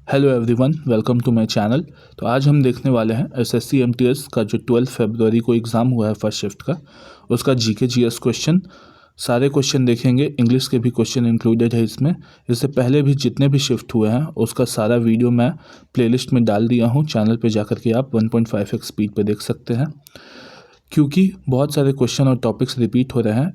Hello everyone, welcome to my channel. तो आज हम देखने वाले हैं एसएससी एमटीएस का जो 12 फरवरी को एग्ज़ाम हुआ है फर्स्ट शिफ्ट का, उसका जीके जीएस क्वेश्चन। सारे क्वेश्चन देखेंगे, इंग्लिश के भी क्वेश्चन इंक्लूडेड है इसमें। इससे पहले भी जितने भी शिफ्ट हुए हैं उसका सारा वीडियो मैं प्लेलिस्ट में डाल दिया हूँ। चैनल पर जाकर के आप 1.5x स्पीड पर देख सकते हैं, क्योंकि बहुत सारे क्वेश्चन और टॉपिक्स रिपीट हो रहे हैं।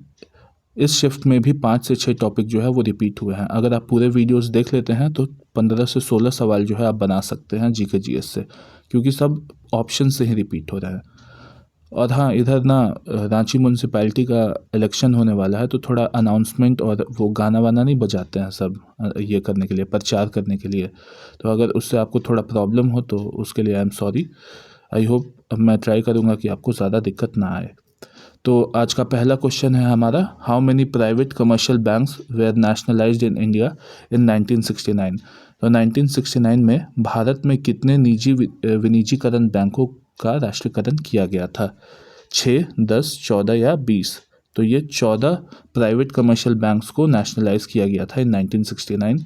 इस शिफ्ट में भी 5 से 6 टॉपिक जो है वो रिपीट हुए हैं। अगर आप पूरे वीडियोस देख लेते हैं तो 15 से 16 सवाल जो है आप बना सकते हैं जीके जीएस से, क्योंकि सब ऑप्शन से ही रिपीट हो रहा है। और हाँ, इधर ना रांची म्यूनसिपैलिटी का इलेक्शन होने वाला है, तो थोड़ा अनाउंसमेंट और वो गाना वाना नहीं बजाते हैं सब ये करने के लिए, प्रचार करने के लिए। तो अगर उससे आपको थोड़ा प्रॉब्लम हो तो उसके लिए I am sorry. I hope मैं ट्राई करूँगा कि आपको ज़्यादा दिक्कत ना आए। तो आज का पहला क्वेश्चन है हमारा, how many private commercial banks were nationalised in India in 1969। तो 1969 में भारत में कितने निजी विनिजीकरण बैंकों का राष्ट्रीयकरण किया गया था? 6, 10, 14 या 20? तो ये 14 प्राइवेट कमर्शियल बैंक्स को नेशनलाइज किया गया था इन 1969।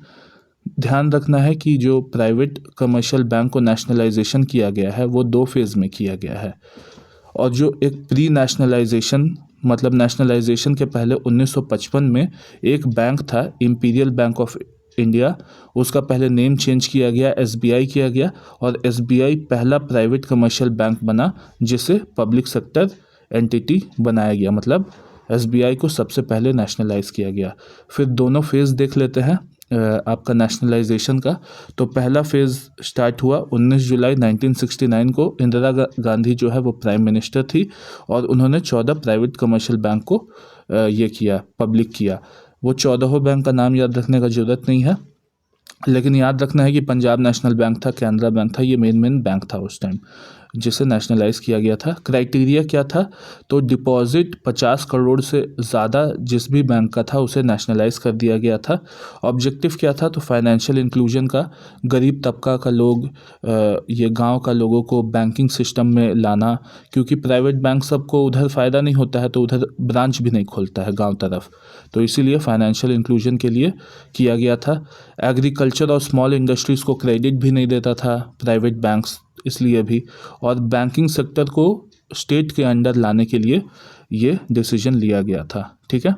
ध्यान रखना है कि जो प्राइवेट कमर्शियल बैंक को नेशनलाइजेशन किया गया है वो 2 फेज़ में किया गया है। और जो एक प्री नेशनलाइजेशन, मतलब नेशनलाइजेशन के पहले 1955 में एक बैंक था इंपीरियल बैंक ऑफ इंडिया, उसका पहले नेम चेंज किया गया, एसबीआई किया गया, और एसबीआई पहला प्राइवेट कमर्शियल बैंक बना जिसे पब्लिक सेक्टर एंटिटी बनाया गया, मतलब एसबीआई को सबसे पहले नेशनलाइज किया गया। फिर दोनों फेज़ देख लेते हैं आपका नेशनलाइजेशन का। तो पहला फेज़ स्टार्ट हुआ 19 जुलाई 1969 को। इंदिरा गांधी जो है वो प्राइम मिनिस्टर थी और उन्होंने 14 प्राइवेट कमर्शियल बैंक को ये किया, पब्लिक किया। वो 14 बैंक का नाम याद रखने का ज़रूरत नहीं है, लेकिन याद रखना है कि पंजाब नेशनल बैंक था, कैनरा बैंक था, ये मेन बैंक था उस टाइम जिसे नेशनलाइज किया गया था। क्राइटेरिया क्या था? तो डिपॉजिट 50 करोड़ से ज़्यादा जिस भी बैंक का था उसे नेशनलाइज कर दिया गया था। ऑब्जेक्टिव क्या था? तो फाइनेंशियल इंक्लूजन का, गरीब तबका का लोग, ये गांव का लोगों को बैंकिंग सिस्टम में लाना, क्योंकि प्राइवेट बैंक सबको उधर फ़ायदा नहीं होता है तो उधर ब्रांच भी नहीं खोलता है गाँव तरफ, तो इसीलिए फाइनेंशियल इंक्लूजन के लिए किया गया था। एग्रीकल्चर और स्मॉल इंडस्ट्रीज़ को क्रेडिट भी नहीं देता था प्राइवेट बैंक्स, इसलिए भी। और बैंकिंग सेक्टर को स्टेट के अंडर लाने के लिए ये डिसीजन लिया गया था। ठीक है,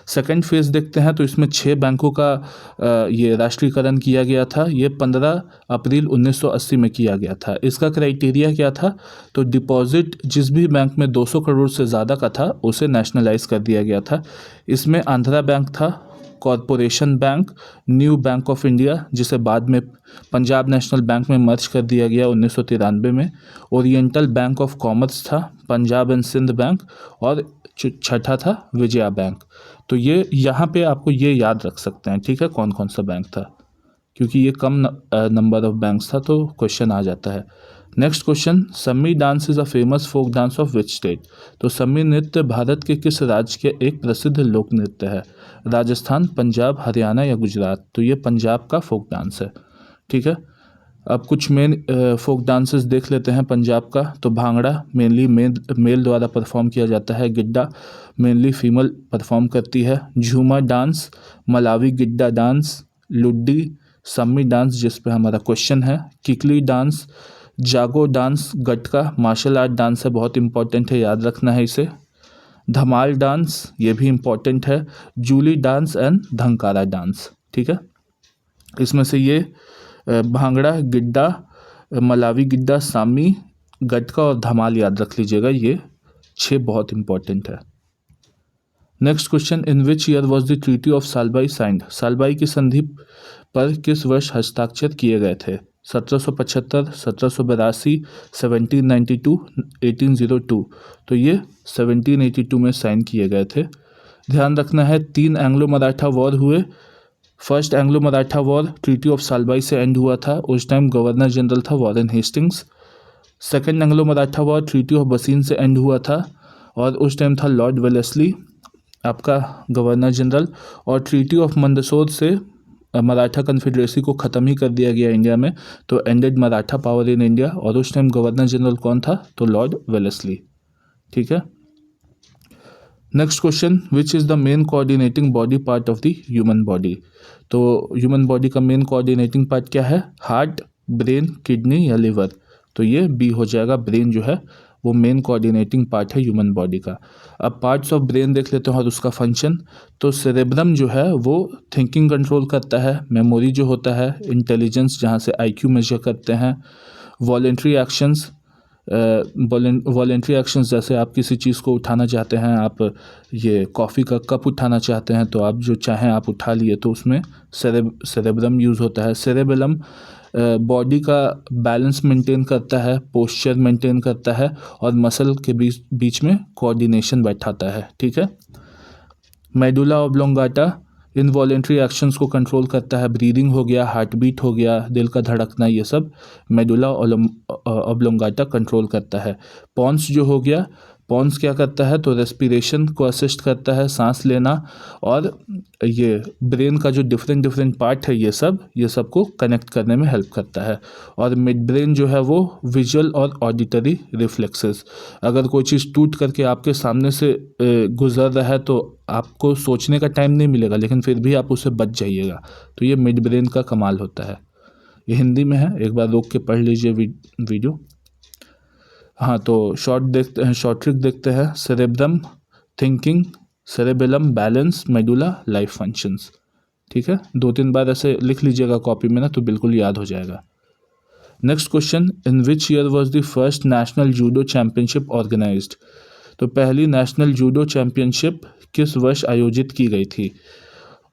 सेकेंड फेज़ देखते हैं। तो इसमें 6 बैंकों का ये राष्ट्रीयकरण किया गया था। ये 15 अप्रैल 1980 में किया गया था। इसका क्राइटेरिया क्या था? तो डिपॉजिट जिस भी बैंक में 200 करोड़ से ज़्यादा का था उसे नेशनलाइज कर दिया गया था। इसमें आंध्रा बैंक था, corporation bank, new bank of India जिसे बाद में पंजाब नेशनल बैंक में मर्ज कर दिया गया 1993 में, ओरिएंटल बैंक ऑफ कॉमर्स था, पंजाब एंड सिंध बैंक, और छठा था विजया बैंक। तो ये यहाँ पे आपको ये याद रख सकते हैं, ठीक है, कौन कौन सा बैंक था, क्योंकि ये कम नंबर ऑफ बैंक्स था तो क्वेश्चन आ जाता है। Next question, Sammi dance is a famous folk dance of which state? तो सम्मी नृत्य भारत के किस राज्य के एक प्रसिद्ध लोक नृत्य है? राजस्थान, पंजाब, हरियाणा या गुजरात? तो ये पंजाब का फोक डांस है। ठीक है, अब कुछ मेन फोक डांसेस देख लेते हैं पंजाब का। तो भांगड़ा मेनली मेल द्वारा परफॉर्म किया जाता है, गिड्डा मेनली फीमेल परफॉर्म करती है, झूमर डांस, मलावी गिड्डा डांस, लुड्डी, सम्मी डांस जिस पे हमारा क्वेश्चन है, किकली डांस, जागो dance gatka martial art dance है, बहुत इंपॉर्टेंट है, याद रखना है इसे, धमाल डांस ये भी इम्पॉर्टेंट है, जूली डांस एंड धंकारा डांस। ठीक है, इसमें से ये भांगड़ा, गिड्डा, मलावी गिड्डा, सामी, गटका और धमाल याद रख लीजिएगा, ये 6 बहुत इंपॉर्टेंट है। Next question, in which year was the treaty of Salbai signed? Salbai की संधि पर किस वर्ष हस्ताक्षर किए गए थे? 1775, 1782, 1792, 1802? तो ये 1782 में साइन किए गए थे। ध्यान रखना है 3 एंग्लो मराठा वॉर हुए। First Anglo Maratha war treaty of Salbai से एंड हुआ था, उस टाइम गवर्नर जनरल था Warren Hastings. Second Anglo Maratha war treaty of बसीन से एंड हुआ था और उस टाइम था लॉर्ड वेलेस्ली आपका गवर्नर जनरल। और ट्रीटी ऑफ मंदसौर से मराठा कन्फेडरेसी को ख़त्म ही कर दिया गया इंडिया में, तो ended Maratha power in India, और उस टाइम गवर्नर जनरल कौन था? तो लॉर्ड वेलेस्ली। ठीक है, next question, which is the main coordinating body part of the human body. तो ह्यूमन बॉडी का मेन कोऑर्डिनेटिंग पार्ट क्या है? हार्ट, ब्रेन, किडनी या लिवर। तो ये बी हो जाएगा, ब्रेन जो है वो मेन कोऑर्डिनेटिंग पार्ट है ह्यूमन बॉडी का। अब पार्ट्स ऑफ ब्रेन देख लेते हैं और उसका फंक्शन। तो सेरेब्रम जो है वो थिंकिंग कंट्रोल करता है, मेमोरी जो होता है, इंटेलिजेंस जहाँ से आईक्यू मेजर करते हैं, वॉलेंट्री एक्शंस, वॉलेंट्री एक्शंस जैसे आप किसी चीज़ को उठाना चाहते हैं, आप ये कॉफ़ी का कप उठाना चाहते हैं तो आप जो चाहें आप उठा लिए, तो उसमें सेरेब्रम यूज़ होता है। सेरेबेलम बॉडी का बैलेंस मेंटेन करता है, पोस्चर मेंटेन करता है और मसल के बीच में कोऑर्डिनेशन बैठाता है। ठीक है। मेडुला ऑब्लोंगाटा इनवॉलेंट्री एक्शंस को कंट्रोल करता है, ब्रीदिंग हो गया, हार्ट बीट हो गया, दिल का धड़कना, ये सब मेडुला ऑब्लोंगाटा कंट्रोल करता है। पॉन्स जो हो गया, पॉन्स क्या करता है? तो रेस्पिरेशन को असिस्ट करता है, सांस लेना, और ये ब्रेन का जो डिफरेंट पार्ट है ये सब को कनेक्ट करने में हेल्प करता है। और मिड ब्रेन जो है वो विजुअल और ऑडिटरी रिफ्लेक्सेस, अगर कोई चीज़ टूट करके आपके सामने से गुजर रहा है तो आपको सोचने का टाइम नहीं मिलेगा, लेकिन फिर भी आप उससे बच जाइएगा। तो ये मिड ब्रेन का कमाल होता है। ये हिंदी में है, एक बार रोक के पढ़ लीजिए वीडियो। हाँ, तो शॉर्ट ट्रिक देखते हैं। Cerebrum thinking, cerebellum balance, medulla life functions. ठीक है, 2-3 बार ऐसे लिख लीजिएगा कॉपी में ना, तो बिल्कुल याद हो जाएगा। Next question, in which year was the first national judo championship organised. तो पहली नेशनल जूडो चैम्पियनशिप किस वर्ष आयोजित की गई थी?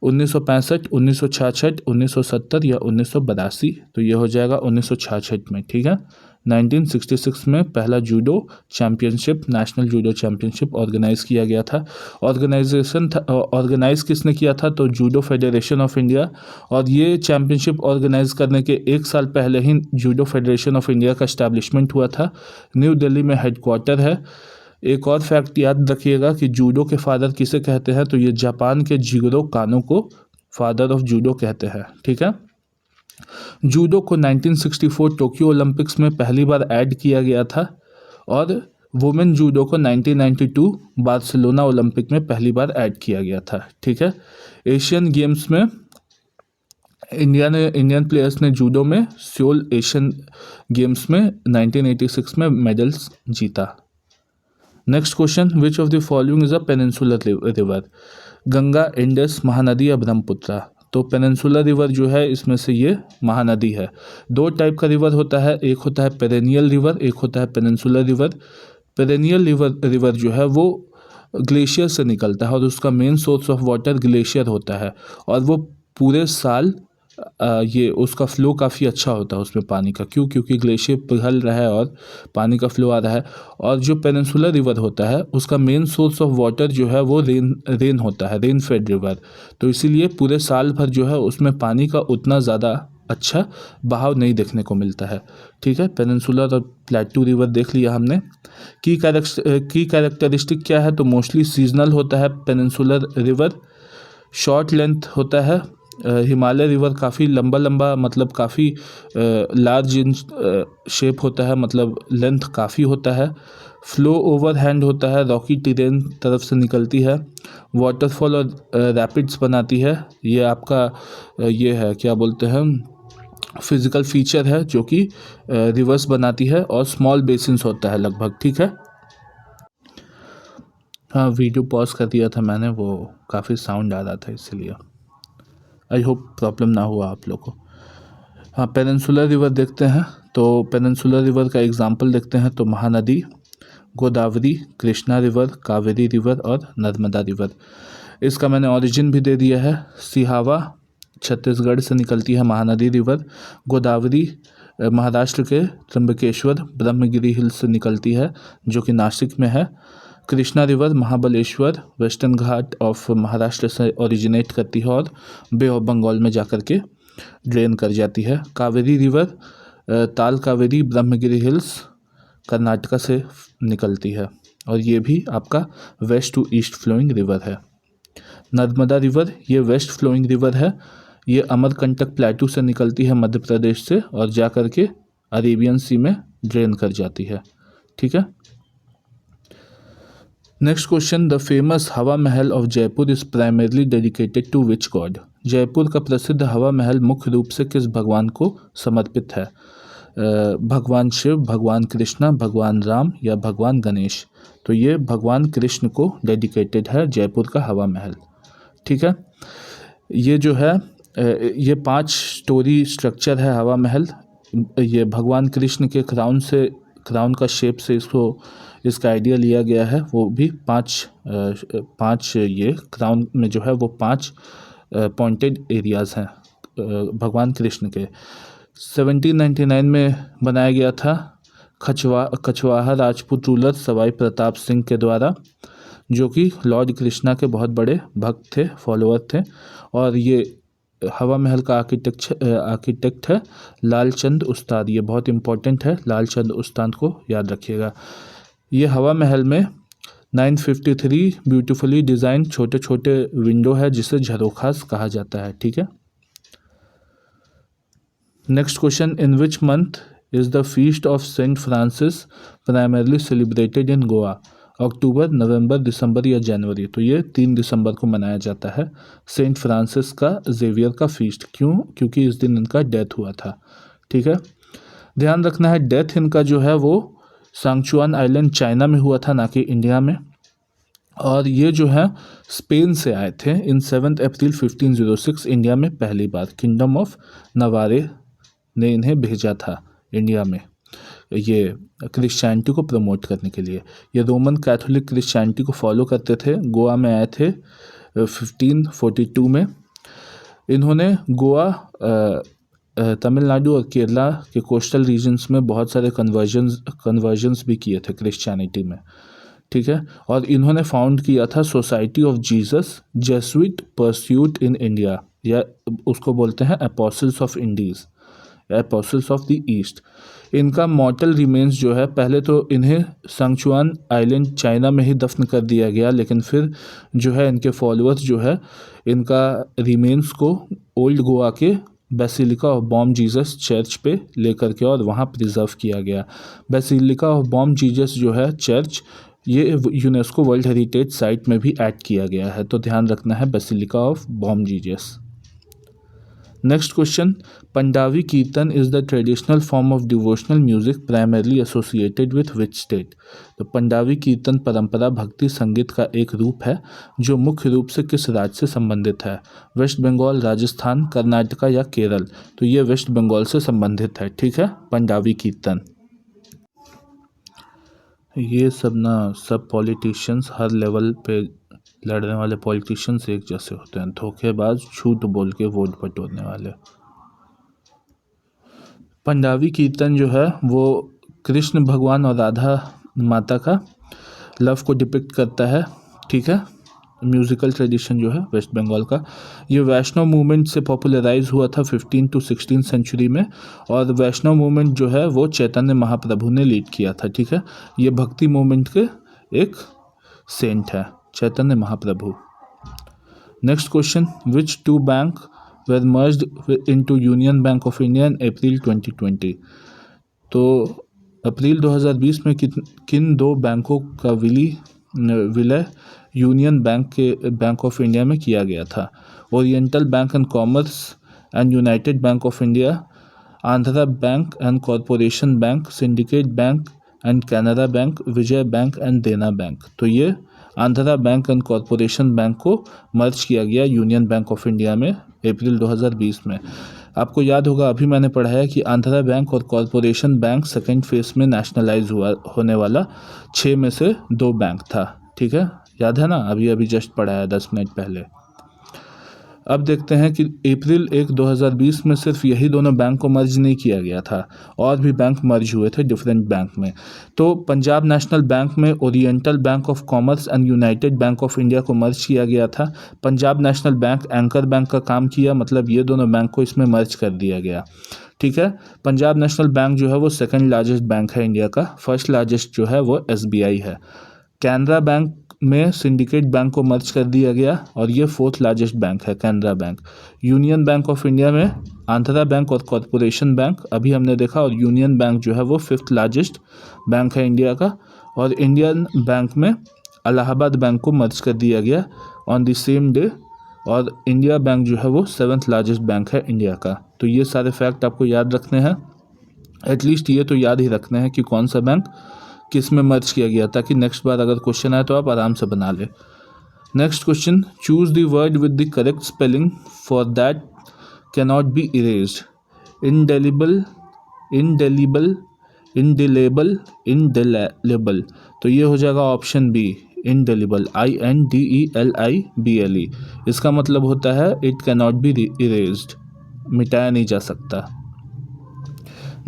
1965, 1966, 1970 या 1982। तो ये हो जाएगा 1966 में। ठीक है, 1966 में पहला judo championship, national judo championship organise किया गया था। ऑर्गेनाइज किसने किया था? तो जूडो फेडरेशन ऑफ इंडिया। और ये चैम्पियनशिप ऑर्गेनाइज करने के 1 साल पहले ही जूडो फेडरेशन ऑफ इंडिया का एस्टैब्लिशमेंट हुआ था। न्यू दिल्ली में हेडक्वार्टर है। एक और फैक्ट याद रखिएगा कि जूडो के फादर किसे कहते हैं? तो ये जापान के जिगोरो कानो को फादर ऑफ जूडो कहते हैं। ठीक है। जूडो को 1964 टोक्यो ओलंपिक्स में पहली बार ऐड किया गया था, और वुमेन जूडो को 1992 बार्सिलोना ओलंपिक में पहली बार ऐड किया गया था। ठीक है। एशियन गेम्स में इंडियन प्लेयर्स ने जूडो में सियोल एशियन गेम्स में 1986 में मेडल्स जीता। Next question, which of the following is a peninsular river. Ganga, Indus, Mahanadi या ब्रह्मपुत्र। तो पेनिनसुलर रिवर जो है इसमें से ये महानदी है। 2 टाइप का रिवर होता है, एक होता है पेरेनियल रिवर, एक होता है पेनिनसुलर रिवर। पेरेनियल रिवर जो है वो ग्लेशियर से निकलता है और उसका main source of water glacier होता है, और वो पूरे साल ये उसका फ्लो काफ़ी अच्छा होता है उसमें पानी का। क्योंकि ग्लेशियर पिघल रहा है और पानी का फ्लो आ रहा है। और जो पेनिनसुलर रिवर होता है उसका मेन सोर्स ऑफ वाटर जो है वो रेन होता है, रेन फेड रिवर। तो इसीलिए पूरे साल भर जो है उसमें पानी का उतना ज़्यादा अच्छा बहाव नहीं देखने को मिलता है। ठीक है, पेनिनसुलर और प्लेटू रिवर देख लिया हमने। की कैरेक्टरिस्टिक क्या है? तो मोस्टली सीजनल होता है पेनिनसुलर रिवर, शॉर्ट लेंथ होता है। हिमालय रिवर काफ़ी लंबा मतलब काफ़ी लार्ज इन शेप होता है, मतलब लेंथ काफ़ी होता है। फ्लो ओवर हैंड होता है, रॉकी टेरेन तरफ से निकलती है। वाटरफॉल और रैपिड्स बनाती है। ये आपका ये है क्या बोलते हैं, फिजिकल फीचर है जो कि रिवर्स बनाती है। और स्मॉल बेसिन्स होता है लगभग। ठीक है। हाँ, वीडियो पॉज कर दिया था मैंने, वो काफ़ी साउंड आ रहा था इसलिए। आई होप प्रॉब्लम ना हुआ आप लोग को। हाँ, पेनिनसुलर रिवर देखते हैं। तो पेनिनसुलर रिवर का एग्जांपल देखते हैं तो महानदी, गोदावरी, कृष्णा रिवर, कावेरी रिवर और नर्मदा रिवर। इसका मैंने ओरिजिन भी दे दिया है। सिहावा छत्तीसगढ़ से निकलती है महानदी रिवर। गोदावरी महाराष्ट्र के त्र्यंबकेश्वर ब्रह्मगिरी हिल्स से निकलती है जो कि नासिक में है। Krishna river Mahabaleshwar western Ghat of Maharashtra से ओरिजिनेट करती है और बे ऑफ बंगाल में जाकर के ड्रेन कर जाती है। कावेरी रिवर ताल कावेरी ब्रह्मगिरी हिल्स कर्नाटका से निकलती है, और ये भी आपका west to east flowing river है। नर्मदा रिवर ये वेस्ट फ्लोइंग रिवर है। ये अमरकंटक प्लेटू से निकलती है मध्य प्रदेश से, और जा कर के अरेबियन सी में ड्रेन कर जाती है। ठीक है। Next question, the famous Hawa Mahal of Jaipur is primarily dedicated to which god? Jaipur का प्रसिद्ध हवा महल मुख्य रूप से किस भगवान को समर्पित है? भगवान शिव, भगवान कृष्णा, भगवान राम या भगवान गणेश? तो ये भगवान कृष्ण को डेडिकेटेड है जयपुर का हवा महल। ठीक है, ये जो है ये 5 स्टोरी स्ट्रक्चर है हवा महल। ये भगवान कृष्ण के क्राउन का शेप से इसका आइडिया लिया गया है। वो भी 5 ये क्राउन में जो है वो 5 पॉइंटेड एरियाज़ हैं भगवान कृष्ण के। 1799 में बनाया गया था कछवाहा राजपूत रूलर सवाई प्रताप सिंह के द्वारा, जो कि लॉर्ड कृष्णा के बहुत बड़े भक्त थे, फॉलोअर थे। और ये हवा महल का आर्किटेक्ट है लालचंद उस्ताद। ये बहुत इंपॉर्टेंट है, लालचंद उस्ताद को याद रखिएगा। ये हवा महल में 953 ब्यूटीफुली डिज़ाइन छोटे छोटे विंडो है जिसे झरोखास कहा जाता है। ठीक है, next question, in which month is the feast of saint Francis primarily celebrated in Goa? अक्टूबर, नवंबर, दिसंबर या जनवरी? तो ये 3 दिसंबर को मनाया जाता है सेंट फ्रांसिस का जेवियर का फीस्ट। क्यों? क्योंकि इस दिन इनका डेथ हुआ था। ठीक है, ध्यान रखना है डेथ इनका जो है वो सांगचुआन आइलैंड चाइना में हुआ था, ना कि इंडिया में। और ये जो है स्पेन से आए थे इन 7 अप्रैल 1506 इंडिया में पहली बार। किंगडम ऑफ नवारे ने इन्हें भेजा था इंडिया में ये क्रिश्चियनिटी को प्रमोट करने के लिए। ये रोमन कैथोलिक क्रिश्चियनिटी को फॉलो करते थे। गोवा में आए थे 1542 में। इन्होंने गोवा, तमिलनाडु और केरला के कोस्टल रीजन्स में बहुत सारे कन्वर्जन्स भी किए थे क्रिश्चियनिटी में। ठीक है, और इन्होंने फाउंड किया था society of Jesus Jesuit pursuit in India, या उसको बोलते हैं apostles of Indies, apostles of the East. इनका मॉर्टल रिमेन्स जो है, पहले तो इन्हें सांगचुआन आइलैंड चाइना में ही दफन कर दिया गया, लेकिन फिर जो है इनके फॉलोअर्स जो है इनका रिमेन्स को ओल्ड गोवा के basilica of Bom Jesus church पे लेकर के और वहाँ प्रिजर्व किया गया। बेसिलिका ऑफ बॉम जीसस जो है चर्च, ये यूनेस्को वर्ल्ड हेरिटेज साइट में भी ऐड किया गया है, तो ध्यान रखना है basilica of Bom Jesus. Next question, Pandavi kirtan is the traditional form of devotional music primarily associated with which state? तो पंडावी कीर्तन परंपरा भक्ति संगीत का एक रूप है जो मुख्य रूप से किस राज्य से संबंधित है? वेस्ट बंगाल, राजस्थान, कर्नाटका या केरल? तो ये वेस्ट बंगाल से संबंधित है। ठीक है, पंडावी कीर्तन। ये सब पॉलिटिशियंस, हर लेवल पे लड़ने वाले पॉलिटिशियंस एक जैसे होते हैं, धोखेबाज, झूठ बोल के वोट बटोरने वाले। पंडावी कीर्तन जो है वो कृष्ण भगवान और राधा माता का लव को डिपिक्ट करता है। ठीक है, म्यूज़िकल ट्रेडिशन जो है वेस्ट बंगाल का। ये वैष्णव मूवमेंट से पॉपुलराइज हुआ था 15 to 16 सेंचुरी में, और वैष्णव मूवमेंट जो है वो चैतन्य महाप्रभु ने लीड किया था। ठीक है, ये भक्ति मूवमेंट के एक सेंट है Chaitanya Mahaprabhu. Next question, which 2 bank were merged into Union Bank of India in April 2020? तो अप्रैल 2020 में किन 2 बैंकों का विलय यूनियन बैंक ऑफ इंडिया में किया गया था? Oriental bank and commerce and United bank of India, Andhra bank and corporation bank, syndicate bank and Canara bank, Vijay bank and देना बैंक। तो ये Andhra bank and corporation bank को मर्ज किया गया यूनियन बैंक ऑफ इंडिया में अप्रैल 2020 में। आपको याद होगा, अभी मैंने पढ़ाया कि आंध्रा बैंक और कॉरपोरेशन बैंक सेकेंड फेज में नेशनलाइज होने वाला 6 में से 2 बैंक था। ठीक है, याद है ना, अभी जस्ट पढ़ाया 10 मिनट पहले। अब देखते हैं कि अप्रैल 1, 2020 में सिर्फ यही दोनों बैंक को मर्ज नहीं किया गया था, और भी बैंक मर्ज हुए थे डिफरेंट बैंक में। तो पंजाब नेशनल बैंक में oriental bank of commerce and United bank of India को मर्ज किया गया था। Punjab national bank anchor bank का काम किया, मतलब ये दोनों बैंक को इसमें मर्ज कर दिया गया। ठीक है, पंजाब नेशनल बैंक जो है वो सेकंड लार्जेस्ट बैंक है इंडिया का, फर्स्ट लार्जेस्ट जो है वो SBI है। कैनरा बैंक में सिंडिकेट बैंक को मर्ज कर दिया गया, और ये 4th लार्जेस्ट बैंक है Canara bank. Union Bank of India में आंध्रा बैंक और कॉरपोरेशन बैंक अभी हमने देखा, और यूनियन बैंक जो है वो 5th लार्जेस्ट बैंक है इंडिया का। और इंडियन बैंक में इलाहाबाद बैंक को मर्ज कर दिया गया ऑन द सेम डे, और इंडिया बैंक जो है वो 7th लार्जेस्ट बैंक है इंडिया का। तो ये सारे फैक्ट आपको याद रखने हैं, एटलीस्ट ये तो याद ही रखने हैं कि कौन सा बैंक किस में मर्ज किया गया, ताकि नेक्स्ट बार अगर क्वेश्चन आए तो आप आराम से बना लें। Next question, choose the word with the correct spelling for that can not be erased. Indelible, indelible, indeleble, indeleble. तो ये हो जाएगा ऑप्शन बी, इंडेलिबल, INDELIBLE। इसका मतलब होता है it can not be erased, मिटाया नहीं जा सकता।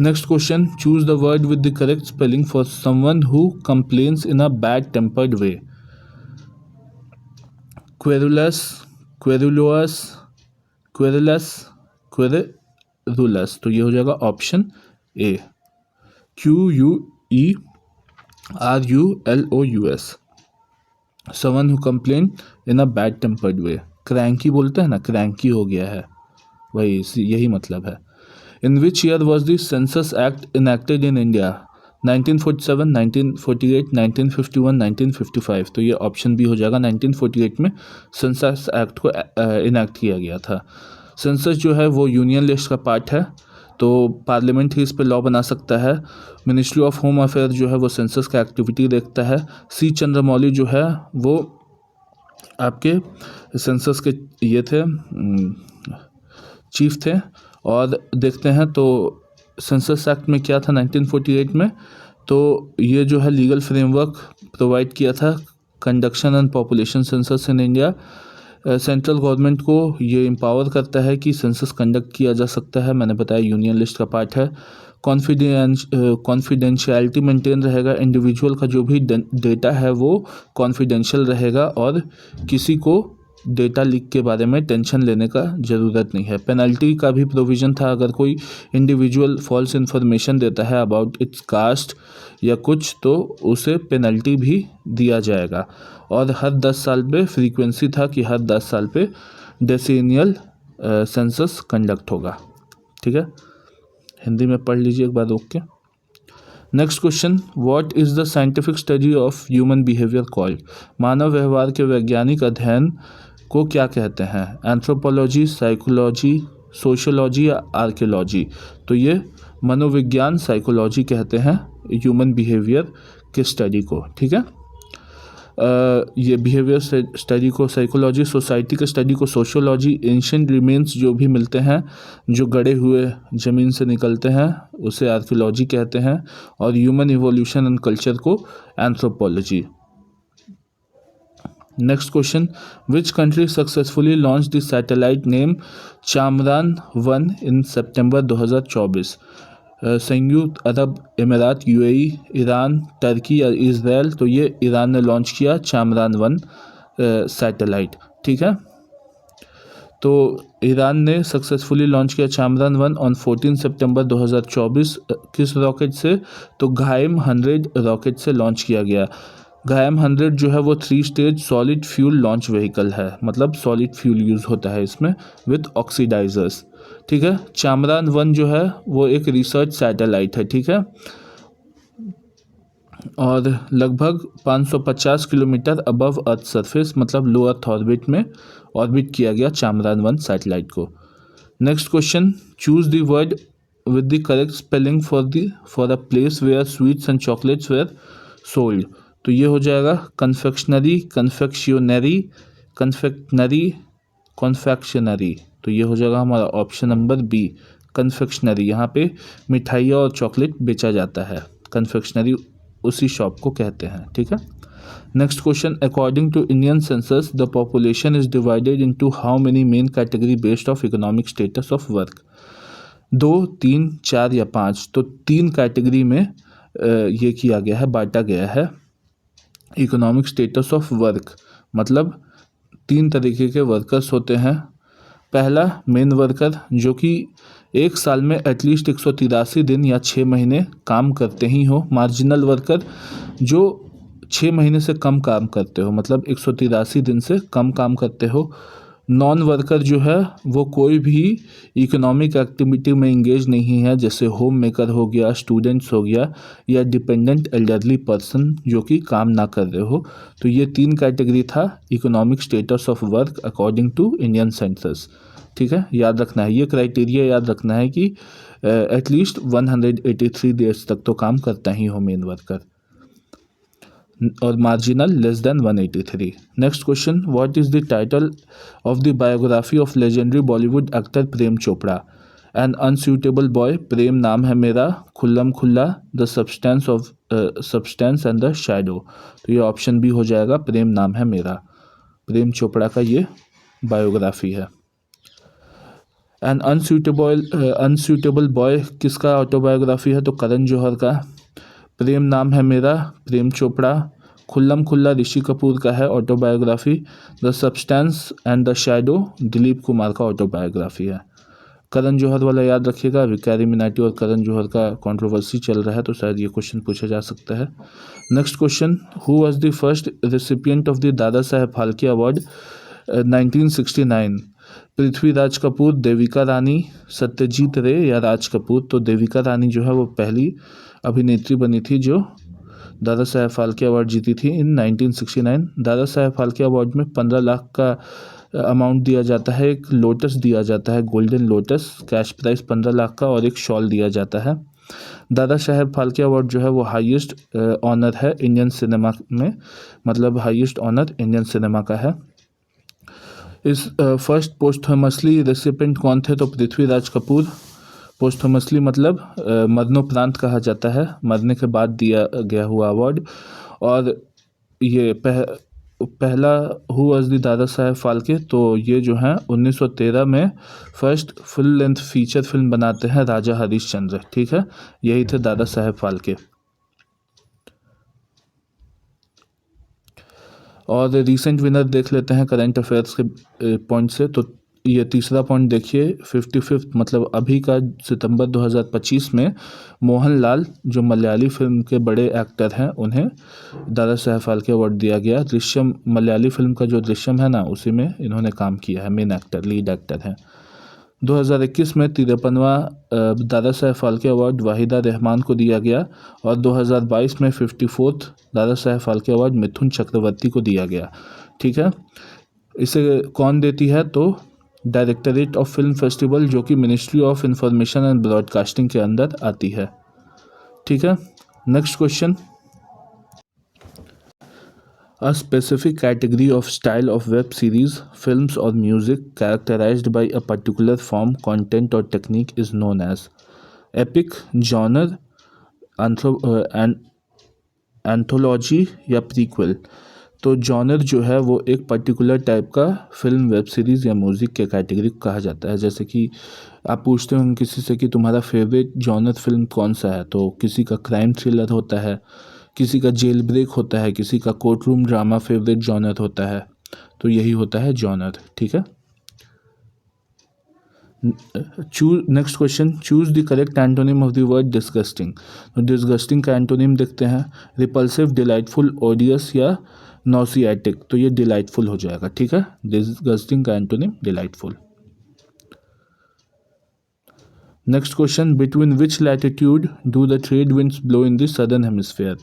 Next question, choose the word with the correct spelling for someone who complains in a bad tempered way. Querulous, querulos, querulous, querulous. तो ये हो जाएगा option A, QUERULOUS। Someone who complain in a bad tempered way, cranky बोलते हैं ना, cranky हो गया है, वही यही मतलब है। In which year was the census act enacted in India? 1947, 1948, 1951, 1955। तो ये ऑप्शन बी हो जाएगा, 1948 में सेंसस एक्ट को इनैक्ट किया गया था। सेंसस जो है वो यूनियन लिस्ट का पार्ट है, तो पार्लियामेंट ही इस पे लॉ बना सकता है। मिनिस्ट्री ऑफ होम अफेयर जो है वो सेंसस का एक्टिविटी देखता है। सी चंद्रमौली जो है वो आपके सेंसस के ये थे, चीफ थे। और देखते हैं तो सेंसस एक्ट में क्या था 1948 में, तो ये जो है लीगल फ्रेमवर्क प्रोवाइड किया था, conduction and population census in India. Central government को ये एम्पावर करता है कि सेंसस कंडक्ट किया जा सकता है, मैंने बताया यूनियन लिस्ट का पार्ट है। कॉन्फिडेंशियलिटी मेंटेन रहेगा, इंडिविजुअल का जो भी डेटा है वो कॉन्फिडेंशियल रहेगा और किसी को डेटा लीक के बारे में टेंशन लेने का ज़रूरत नहीं है। पेनल्टी का भी प्रोविज़न था, अगर कोई इंडिविजुअल फॉल्स इन्फॉर्मेशन देता है अबाउट इट्स कास्ट या कुछ, तो उसे पेनल्टी भी दिया जाएगा। और हर 10 साल पे फ्रीक्वेंसी था कि हर 10 साल पे डेसेनियल सेंसस कंडक्ट होगा। ठीक है, हिंदी में पढ़ लीजिए एक बार रोक के। Next question, what is the scientific study of human behaviour called? मानव व्यवहार के वैज्ञानिक अध्ययन को क्या कहते हैं? एंथ्रोपोलॉजी, साइकोलॉजी, सोशियोलॉजी या आर्कियोलॉजी? तो ये मनोविज्ञान, साइकोलॉजी कहते हैं ह्यूमन बिहेवियर के स्टडी को। ठीक है, ये बिहेवियर स्टडी को साइकोलॉजी, सोसाइटी के स्टडी को सोशियोलॉजी, एंशिएंट रिमेन्स जो भी मिलते हैं, जो गड़े हुए ज़मीन से निकलते हैं, उसे आर्कियोलॉजी कहते हैं, और ह्यूमन इवोल्यूशन एंड कल्चर को anthropology. Next question, which country successfully launch the satellite name चामरान-1 इन सितंबर 2024? संयुक्त अरब अमीरात, UAE, ईरान, टर्की या इज़राइल? तो ये ईरान ने लॉन्च किया चामरान-1 सैटेलाइट। ठीक है, तो ईरान ने सक्सेसफुली लॉन्च किया चामरान-1 ऑन 14 सितंबर 2024। किस रॉकेट से? तो घायम 100 रॉकेट से लॉन्च किया गया। घायम 100 जो है वो 3 stage solid fuel launch vehicle है, मतलब सॉलिड फ्यूल यूज़ होता है इसमें विद ऑक्सीडाइजर्स। ठीक है, चामरान-1 जो है वो एक रिसर्च सैटेलाइट है। ठीक है, और लगभग 550 किलोमीटर अबव अर्थ सरफेस, मतलब लो अर्थ ऑर्बिट में ऑर्बिट किया गया चामरान-1 सैटेलाइट को। Next question, choose the word with the correct spelling for a place where sweets and chocolates were sold. तो ये हो जाएगा कन्फेक्शनरी, कन्फेक्शनरी, कन्फेक्शनरी, कॉन्फेक्शनरी। तो ये हो जाएगा हमारा ऑप्शन नंबर बी, कन्फेक्शनरी। यहाँ पे मिठाइयाँ और चॉकलेट बेचा जाता है, कन्फेक्शनरी उसी शॉप को कहते हैं। ठीक है, next question, according to Indian census the population is divided into how many main category based of economic status of work? 2, 3, 4 या 5? तो 3 कैटेगरी में ये किया गया है, बांटा गया है इकोनॉमिक स्टेटस ऑफ वर्क। मतलब 3 तरीके के वर्कर्स होते हैं। पहला मेन वर्कर, जो कि एक साल में एटलीस्ट 183 दिन या 6 महीने काम करते ही हो। मार्जिनल वर्कर, जो 6 महीने से कम काम करते हो, मतलब 183 दिन से कम काम करते हो। नॉन वर्कर जो है वो कोई भी इकोनॉमिक एक्टिविटी में इंगेज नहीं है, जैसे होम मेकर हो गया, स्टूडेंट्स हो गया, या डिपेंडेंट एल्डरली पर्सन जो कि काम ना कर रहे हो। तो ये 3 कैटेगरी था economic status of work according to Indian census. ठीक है, याद रखना है ये क्राइटेरिया, याद रखना है कि एटलीस्ट 183 डेज तक तो काम करता ही हो मेन वर्कर, और marginal less than 183। Next question, what is the title of the biography of legendary Bollywood actor Prem Chopra? An unsuitable boy, Prem Naam Hai Mera, Khullam Khulla, the substance and the shadow. तो ये ऑप्शन बी हो जाएगा, प्रेम नाम है मेरा। प्रेम चोपड़ा का ये बायोग्राफी है। एन अनसूटेबल बॉय किसका ऑटोबायोग्राफी है? तो करण जौहर का। प्रेम नाम है मेरा, प्रेम चोपड़ा। खुल्लम खुल्ला ऋषि कपूर का है autobiography. The substance and the shadow Dilip Kumar का ऑटोबायोग्राफी है। करण जौहर वाला याद रखिएगा, अभी कैरी मिनाटी और करण जौहर का कंट्रोवर्सी चल रहा है, तो शायद ये क्वेश्चन पूछा जा सकता है। Next question, who was the first recipient of the Dada Saheb Phalke award 1969? Prithviraj Kapoor, Devika Rani, Satyajit रे या राज कपूर? तो देविका रानी जो है वो पहली अभिनेत्री बनी थी जो दादा साहेब फाल्के अवार्ड जीती थी इन 1969। दादा साहेब फाल्के अवार्ड में 15 लाख का अमाउंट दिया जाता है, एक लोटस दिया जाता है, golden lotus, cash price 15 lakh का, और एक शॉल दिया जाता है। दादा साहेब फाल्के अवार्ड जो है वो हाईएस्ट ऑनर है इंडियन सिनेमा में, मतलब हाईएस्ट ऑनर इंडियन सिनेमा का है। इस फर्स्ट पोस्टमसली रेसिपेंट कौन थे? तो पृथ्वीराज कपूर। पोस्टमसली मतलब मरणोपरांत कहा जाता है, मरने के बाद दिया गया हुआ अवार्ड। और ये पहला who was the Dada Saheb Phalke, तो ये जो है 1913 में first full length feature film बनाते हैं राजा हरिश्चंद्र। ठीक है, यही थे दादा साहेब फाल्के। और रिसेंट विनर देख लेते हैं करंट अफेयर्स के पॉइंट से। तो ये तीसरा पॉइंट देखिए, 55 मतलब अभी का सितंबर 2025 में मोहनलाल जो मलयाली फिल्म के बड़े एक्टर हैं उन्हें दादा साहेब फाल्के अवार्ड दिया गया। दृश्यम मलयाली फिल्म का जो दृश्यम है ना, उसी में इन्होंने काम किया है, मेन एक्टर, लीड एक्टर हैं। 2021 में 53वां दादा साहेब फाल्के अवार्ड वाहिदा रहमान को दिया गया, और 2022 में 54th दादा साहेब फाल्के अवार्ड मिथुन चक्रवर्ती को दिया गया। ठीक है, इसे कौन देती है? तो डायरेक्टरेट ऑफ फिल्म फेस्टिवल, जो कि ministry of information and broadcasting के अंदर आती है। ठीक है, next question, A specific category of style of web series, films or music characterized by a particular form, content or technique is known as epic, genre, anthology या prequel। तो genre जो है वो एक पर्टिकुलर टाइप का film, web series या music के category को कहा जाता है। जैसे कि आप पूछते होंगे किसी से कि तुम्हारा फेवरेट जॉनर फिल्म कौन सा है, तो किसी का क्राइम थ्रिलर होता है, किसी का जेल ब्रेक होता है, किसी का court room drama favourite genre होता है। तो यही होता है जॉनर। ठीक है, next question, choose the correct antonym of the word disgusting. तो डिस्गस्टिंग का एंटोनिम देखते हैं, रिपल्सिव, डिलाइटफुल, ओडियस या नॉसिएटिक। तो ये डिलाइटफुल हो जाएगा। ठीक है, डिस्गस्टिंग का antonym delightful. Next question, between which latitude do the trade winds blow in the southern hemisphere?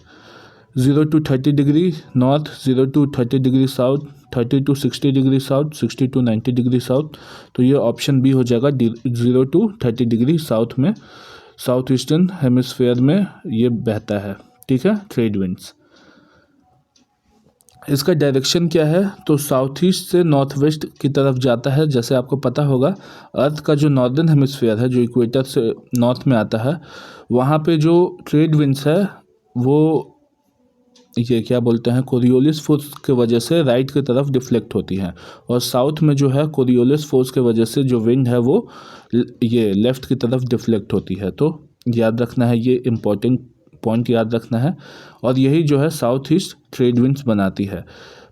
0 to 30 degree north, 0 to 30 degree south, 30 to 60 degree south, 60 to 90 degree south. तो ये ऑप्शन बी हो जाएगा, 0 to 30 degree south में, south eastern hemisphere में ये बहता है। ठीक है, ट्रेड विंड्स। इसका डायरेक्शन क्या है? तो साउथ ईस्ट से नॉर्थ वेस्ट की तरफ जाता है। जैसे आपको पता होगा, अर्थ का जो नॉर्दर्न हेमिस्फीयर है, जो इक्वेटर से नॉर्थ में आता है, वहाँ पे जो ट्रेड विंड्स है वो ये क्या बोलते हैं, कोरियोलिस फोर्स के वजह से राइट की तरफ डिफ्लेक्ट होती हैं, और साउथ में जो है कोरियोलिस फोर्स के वजह से जो विंड है वो ये लेफ़्ट की तरफ डिफ्लेक्ट होती है। तो याद रखना है, ये इम्पोर्टेंट पॉइंट याद रखना है। और यही जो है साउथ ईस्ट ट्रेड विंड्स बनाती है,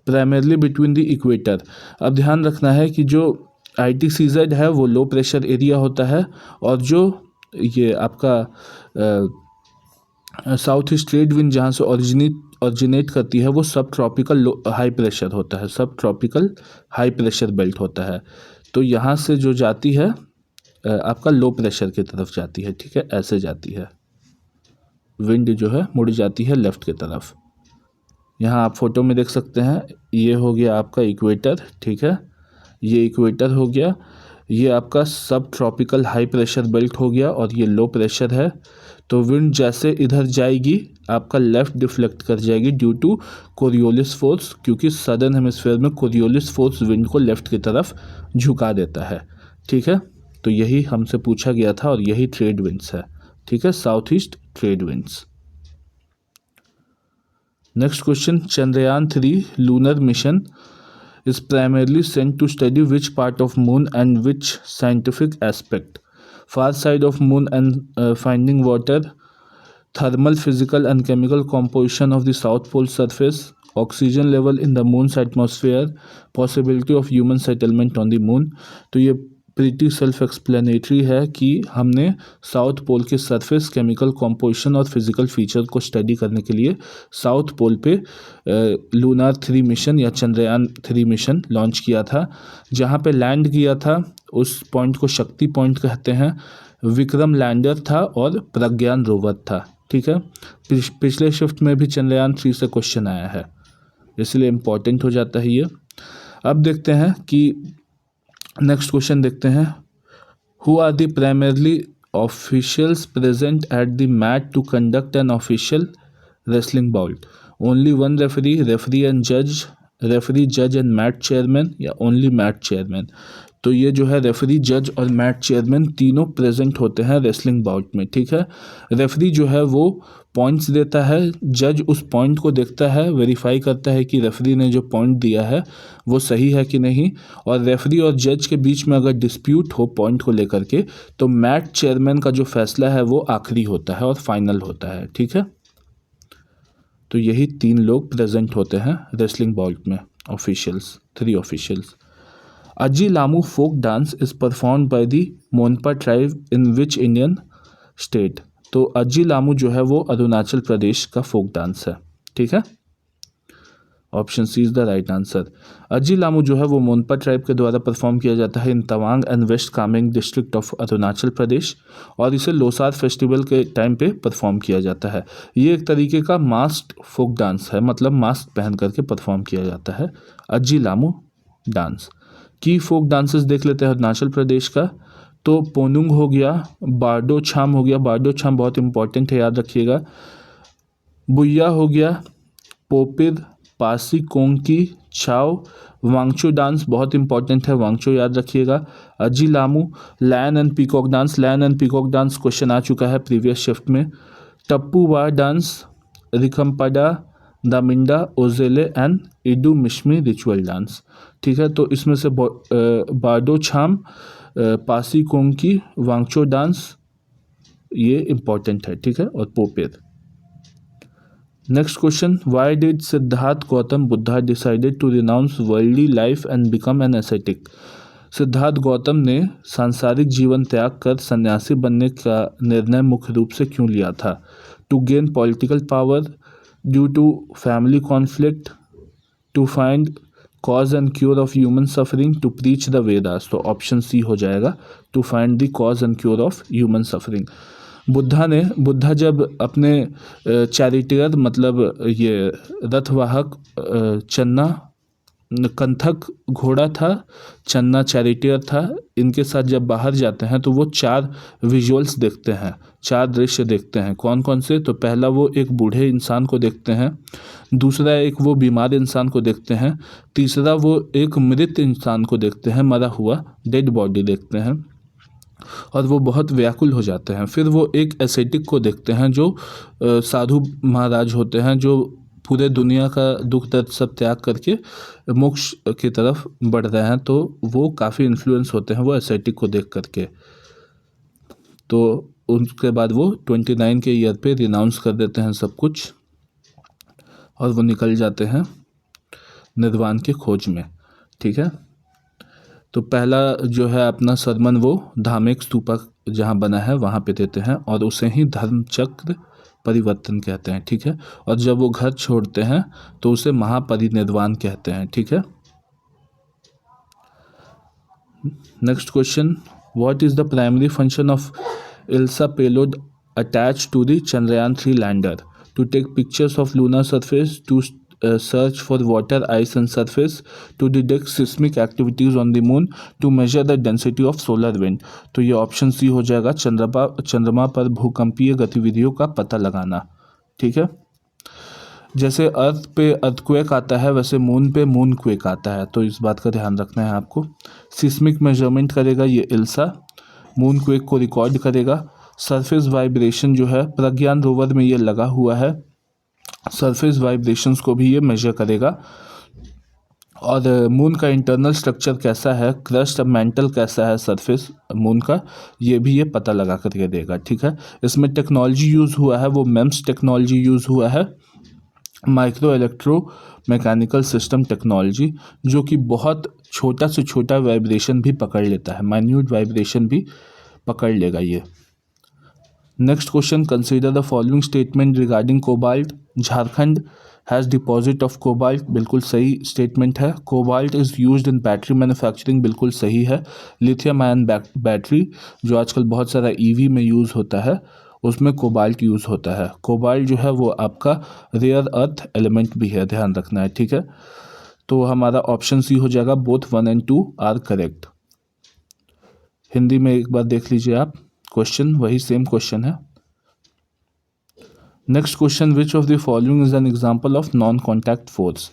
प्राइमरली बिटवीन द इक्वेटर। अब ध्यान रखना है कि जो ITCZ है वो लो प्रेशर एरिया होता है, और जो ये आपका साउथ ईस्ट ट्रेड विंड जहाँ से ऑरिजिनेट करती है वो सब ट्रॉपिकल हाई प्रेशर होता है, सब ट्रॉपिकल हाई प्रेशर बेल्ट होता है। तो यहाँ से जो जाती है आपका लो प्रेशर की तरफ जाती है, ठीक है, ऐसे जाती है विंड जो है, मुड़ जाती है लेफ़्ट की तरफ। यहाँ आप फोटो में देख सकते हैं, ये हो गया आपका इक्वेटर, ठीक है, ये इक्वेटर हो गया, ये आपका सब ट्रॉपिकल हाई प्रेशर बेल्ट हो गया और ये लो प्रेशर है। तो विंड जैसे इधर जाएगी आपका लेफ़्ट डिफ्लेक्ट कर जाएगी ड्यू टू कोरियोलिस फोर्स, क्योंकि सदर्न हेमिस्फीयर में कोरियोलिस फोर्स विंड को लेफ़्ट की तरफ झुका देता है, ठीक है। तो यही हमसे पूछा गया था और यही ट्रेड विंड्स है, ठीक है, south east trade winds. Next question, Chandrayaan 3 lunar mission is primarily sent to study which part of moon and which scientific aspect? Far side of moon and finding water, thermal, physical and chemical composition of the south pole surface, oxygen level in the moon's atmosphere, possibility of human settlement on the moon। तो ये pretty self explanatory है कि हमने south pole के surface, chemical composition और physical feature को study करने के लिए साउथ पोल पे लूनार 3 मिशन या चंद्रयान 3 मिशन लॉन्च किया था। जहाँ पे लैंड किया था उस पॉइंट को शक्ति पॉइंट कहते हैं। विक्रम लैंडर था और प्रज्ञान रोवर था, ठीक है। पिछले शिफ्ट में भी चंद्रयान 3 से क्वेश्चन आया है, इसलिए इम्पोर्टेंट हो जाता है ये। अब देखते हैं कि नेक्स्ट क्वेश्चन देखते हैं, who are the primarily officials present at the mat to conduct an official wrestling bought? Only one referee and जज, रेफरी जज एंड मैट चेयरमैन, या ओनली मैट चेयरमैन? तो ये जो है रेफरी, जज और मैट चेयरमैन तीनों प्रेजेंट होते हैं रेसलिंग बाउट में, ठीक है। रेफरी जो है वो पॉइंट्स देता है, जज उस पॉइंट को देखता है, वेरीफाई करता है कि रेफरी ने जो पॉइंट दिया है वो सही है कि नहीं, और रेफरी और जज के बीच में अगर डिस्प्यूट हो पॉइंट को लेकर के तो मैट चेयरमैन का जो फैसला है वो आखिरी होता है और फाइनल होता है, ठीक है। तो यही 3 लोग प्रेजेंट होते हैं रेसलिंग बाउट में, officials, 3 officials. Aji Lamu folk dance is performed by the Monpa tribe in which Indian state? तो अजी लामू जो है वो अरुणाचल प्रदेश का फोक डांस है, ठीक है। Option C is the right answer. Aji Lamu जो है वो मोनपा ट्राइब के द्वारा परफॉर्म किया जाता है in Tawang and West Kameng district of Arunachal Pradesh, और इसे लोसार फेस्टिवल के टाइम पे परफॉर्म किया जाता है। ये एक तरीके का मास्क फोक डांस है, मतलब मास्क पहन करके परफॉर्म किया जाता है अजी लामू डांस। की फोक डांसेस देख लेते हैं अरुणाचल प्रदेश का। तो पोनुंग हो गया, बारडो छाम हो गया, बारडो छाम बहुत इंपॉर्टेंट है, याद रखिएगा। बुया हो गया, पोपिर, पासी कोंकी, छाव, वांगचो डांस बहुत इंपॉर्टेंट है, वांगचो याद रखिएगा। Aji Lamu, lion and peacock dance, lion and peacock dance question आ चुका है प्रीवियस शिफ्ट में। Tapu war dance, Rikhampada, Daminda, Ojele and Idu Mishmi ritual dance, ठीक है। तो इसमें से बारडो छाम, पासी कोंकी, वांगचो डांस ये इम्पॉर्टेंट है, ठीक है, और Popir. Next question, why did Siddhartha Gautam Buddha decided to renounce worldly life and become an ascetic? Siddhartha Gautam ने सांसारिक जीवन त्याग कर सन्यासी बनने का निर्णय मुख्य रूप से क्यों लिया था? To gain political power, due to family conflict, to find cause and cure of human suffering, to preach the Vedas? तो ऑप्शन सी हो जाएगा, to find the cause and cure of human suffering. Buddha जब अपने चैरिटियर मतलब ये रथवाहक चन्ना कंथक घोड़ा था, चन्ना चैरिटियर था, इनके साथ जब बाहर जाते हैं तो वो 4 विजुअल्स देखते हैं, 4 दृश्य देखते हैं। कौन कौन से? तो पहला वो एक बूढ़े इंसान को देखते हैं, दूसरा एक वो बीमार इंसान को देखते हैं, तीसरा वो एक मृत इंसान को देखते हैं, मरा हुआ डेड बॉडी देखते हैं, और वो बहुत व्याकुल हो जाते हैं। फिर वो एक एसेटिक को देखते हैं जो साधु महाराज होते हैं, जो पूरे दुनिया का दुख दर्द सब त्याग करके मोक्ष की तरफ बढ़ रहे हैं, तो वो काफ़ी इन्फ्लुएंस होते हैं वो एसेटिक को देख करके। तो उसके बाद वो 29 के ईयर पे रिनाउंस कर देते हैं सब कुछ, और वो निकल जाते हैं निर्वाण की खोज में, ठीक है। तो पहला जो है अपना सरमन वो धामेक स्तूपा जहाँ बना है वहाँ पे देते हैं, और उसे ही धर्म चक्र परिवर्तन कहते हैं, ठीक है। और जब वो घर छोड़ते हैं तो उसे महापरिनिर्वाण कहते हैं, ठीक है। Next question, what is the primary function of ILSA payload attached to the Chandrayaan three lander? To take pictures of lunar surface, to search for water, ice and surface, to detect seismic activities on the moon, to measure the density of solar wind। तो ये option C हो जाएगा, चंद्रमा पर भूकंपीय गतिविधियों का पता लगाना, ठीक है। जैसे अर्थ पे अर्थक्वेक आता है वैसे मून पे मून क्वेक आता है, तो इस बात का ध्यान रखना है आपको। सिस्मिक मेजरमेंट करेगा ये इल्सा, मून क्वेक को रिकॉर्ड करेगा। सरफेस वाइब्रेशन जो है प्रज्ञान रोवर में ये लगा हुआ है, सरफेस वाइब्रेशंस को भी ये मेजर करेगा। और मून का इंटरनल स्ट्रक्चर कैसा है, क्रस्ट मेंटल कैसा है सरफेस मून का, ये भी ये पता लगा करके देगा, ठीक है। इसमें टेक्नोलॉजी यूज़ हुआ है वो मेम्स टेक्नोलॉजी यूज़ हुआ है, micro electro mechanical system technology, जो कि बहुत छोटा से छोटा वाइब्रेशन भी पकड़ लेता है, माइन्यूट वाइब्रेशन भी पकड़ लेगा ये। Next question, consider the following statement regarding cobalt. Jharkhand has deposit of cobalt, बिल्कुल सही स्टेटमेंट है। Cobalt is used in battery manufacturing, बिल्कुल सही है। लिथियम आयन बैटरी जो आजकल बहुत सारा ईवी में यूज़ होता है उसमें कोबाल्ट यूज़ होता है। कोबाल्ट जो है वो आपका रेयर अर्थ एलिमेंट भी है, ध्यान रखना है, ठीक है। तो हमारा ऑप्शन सी हो जाएगा, both 1 and 2 are correct. Hindi में एक बार देख लीजिए आप, क्वेश्चन वही सेम क्वेश्चन है। Next question, which of the following is an example of non contact force?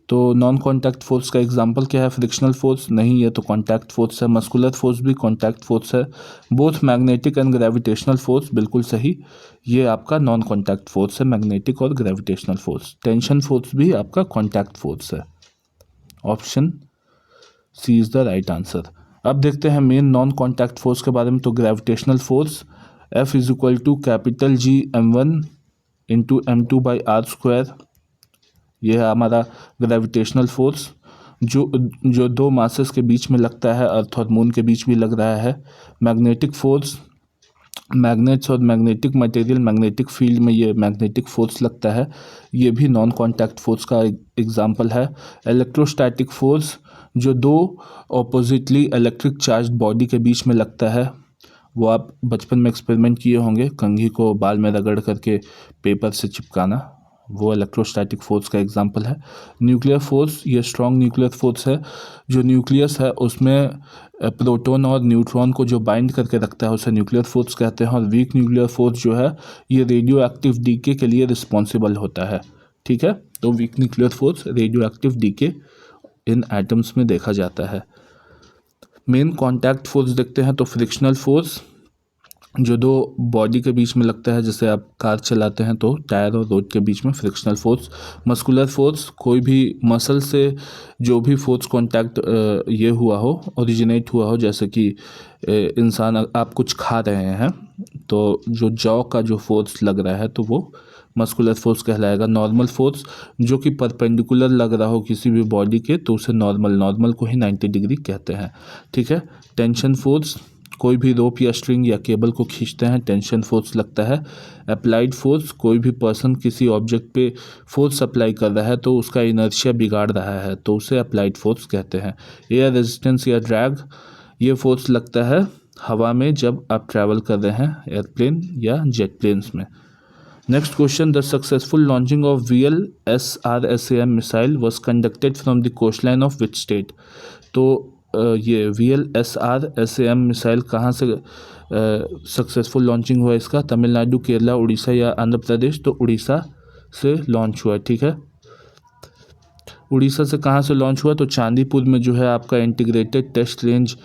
तो नॉन कॉन्टैक्ट फोर्स का एग्जाम्पल क्या है? फ्रिक्शनल फोर्स नहीं, ये तो कॉन्टैक्ट फोर्स है। मस्कुलर फोर्स भी कॉन्टैक्ट फोर्स है। Both magnetic and gravitational force, बिल्कुल सही, ये आपका नॉन कॉन्टैक्ट फोर्स है, मैग्नेटिक और ग्रेविटेशनल फोर्स। टेंशन फोर्स भी आपका कॉन्टैक्ट फोर्स है। Option C is the right answer. अब देखते हैं मेन नॉन कॉन्टैक्ट फोर्स के बारे में। तो gravitational force F is equal to capital G m1 into m2/r², ये है हमारा ग्रेविटेशनल फोर्स, जो दो मासेस के बीच में लगता है, अर्थ और मून के बीच भी लग रहा है। मैग्नेटिक फोर्स, मैग्नेट्स और मैग्नेटिक मटेरियल, मैग्नेटिक फील्ड में ये मैग्नेटिक फोर्स लगता है, ये भी नॉन कॉन्टैक्ट फोर्स का एग्जाम्पल है। इलेक्ट्रोस्टैटिक फोर्स, जो दो ऑपोजिटली इलेक्ट्रिक चार्ज बॉडी के बीच में लगता है, वो आप बचपन में एक्सपेरिमेंट किए होंगे, कंघी को बाल में रगड़ करके पेपर से चिपकाना, वो इलेक्ट्रोस्टैटिक फोर्स का एग्जांपल है। न्यूक्लियर फोर्स, ये स्ट्रॉन्ग न्यूक्लियर फोर्स है, जो न्यूक्लियस है उसमें प्रोटॉन और न्यूट्रॉन को जो बाइंड करके रखता है उसे न्यूक्लियर फोर्स कहते हैं। और वीक न्यूक्लियर फोर्स जो है ये रेडियो एक्टिव डीके के लिए रिस्पॉन्सिबल होता है, ठीक है। तो weak nuclear force radioactive decay in atoms में देखा जाता है। मेन कॉन्टैक्ट फोर्स देखते हैं तो फ्रिक्शनल फोर्स, जो दो बॉडी के बीच में लगता है, जैसे आप कार चलाते हैं तो टायर और रोड के बीच में फ्रिक्शनल फोर्स। मस्कुलर फोर्स, कोई भी मसल से जो भी फोर्स कांटेक्ट ये हुआ हो, ओरिजिनेट हुआ हो, जैसे कि इंसान आप कुछ खा रहे हैं तो जो जॉ का जो फोर्स लग रहा है तो वो मस्कुलर फोर्स कहलाएगा। नॉर्मल फोर्स, जो कि परपेंडिकुलर लग रहा हो किसी भी बॉडी के तो उसे नॉर्मल को ही 90 डिग्री कहते हैं, ठीक है। टेंशन फोर्स, कोई भी रोप या स्ट्रिंग या केबल को खींचते हैं, टेंशन फोर्स लगता है। अप्लाइड फोर्स, कोई भी पर्सन किसी ऑब्जेक्ट पे फोर्स अप्लाई कर रहा है तो उसका इनर्शिया बिगाड़ रहा है तो उसे अप्लाइड फोर्स कहते हैं। एयर रेजिस्टेंस या ड्रैग, ये फोर्स लगता है हवा में जब आप ट्रैवल कर रहे हैं एयरप्लेन या जेट प्लेन्स में। Next question, the successful launching of VLSRSAM missile was conducted from the coast line of which state? तो ये VLSRSAM मिसाइल कहाँ से सक्सेसफुल लॉन्चिंग हुआ इसका? तमिलनाडु, केरला, उड़ीसा या आंध्र प्रदेश? तो उड़ीसा से लॉन्च हुआ, ठीक है। उड़ीसा से कहाँ से लॉन्च हुआ? तो चांदीपुर में जो है आपका इंटीग्रेटेड टेस्ट रेंज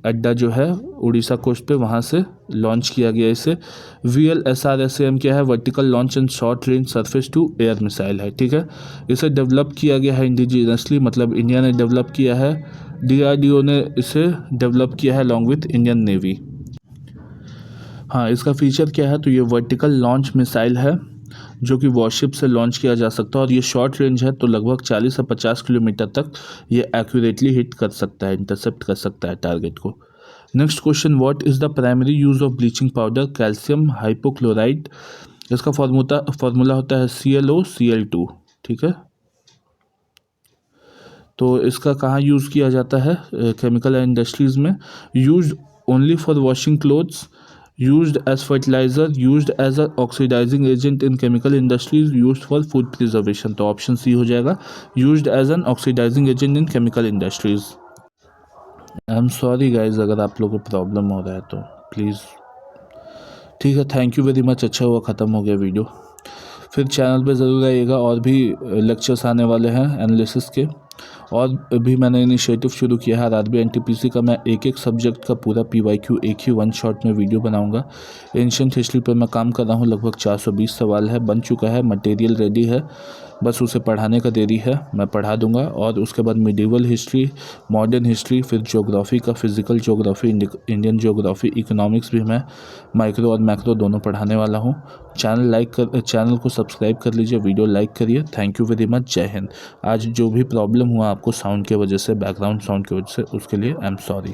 अड्डा जो है उड़ीसा कोस्ट पे, वहाँ से लॉन्च किया गया इसे। VLSRSAM क्या है? Vertical launch and short range surface to air missile है, ठीक है। इसे डेवलप किया गया है इंडिजिनसली, मतलब इंडिया ने डेवलप किया है। DRDO ने इसे डेवलप किया है अलॉन्ग विथ इंडियन नेवी। हाँ, इसका फीचर क्या है? तो ये वर्टिकल लॉन्च मिसाइल है जो कि वॉरशिप से लॉन्च किया जा सकता है, और ये शॉर्ट रेंज है तो लगभग 40 से 50 किलोमीटर तक ये एक्यूरेटली हिट कर सकता है, इंटरसेप्ट कर सकता है टारगेट को। Next question, what is the primary use of bleaching powder? Calcium hypochloride. इसका फार्मूला होता है ClO Cl2। ठीक है, तो इसका कहाँ यूज़ किया जाता है? केमिकल इंडस्ट्रीज़ में। Used only for washing clothes, used as fertilizer, used as a oxidizing agent in chemical industries, used for food preservation। तो ऑप्शन सी हो जाएगा, used as an oxidizing agent in chemical industries। I am sorry guys अगर आप लोगों को problem हो रहा है तो प्लीज़। ठीक है, थैंक यू वेरी मच। अच्छा हुआ ख़त्म हो गया वीडियो। फिर चैनल पे ज़रूर आइएगा, और भी लेक्चर्स आने वाले हैं एनालिसिस के। और भी मैंने इनिशिएटिव शुरू किया है RRB NTPC का। मैं एक एक सब्जेक्ट का पूरा PYQ एक ही वन शॉट में वीडियो बनाऊंगा। एंशिएंट हिस्ट्री पर मैं काम कर रहा हूँ, लगभग 420 सवाल है, बन चुका है, मटेरियल रेडी है, बस उसे पढ़ाने का देरी है। मैं पढ़ा दूंगा। और उसके बाद मिडिवल हिस्ट्री, मॉडर्न हिस्ट्री, फिर ज्योग्राफी का, physical geography, Indian geography, economics भी मैं माइक्रो और मैक्रो दोनों पढ़ाने वाला हूँ। चैनल को सब्सक्राइब कर लीजिए, वीडियो लाइक करिए। Thank you very much. जय हिंद। आज जो भी प्रॉब्लम हुआ आपको साउंड की वजह से, बैकग्राउंड साउंड की वजह से, उसके लिए आई एम सॉरी।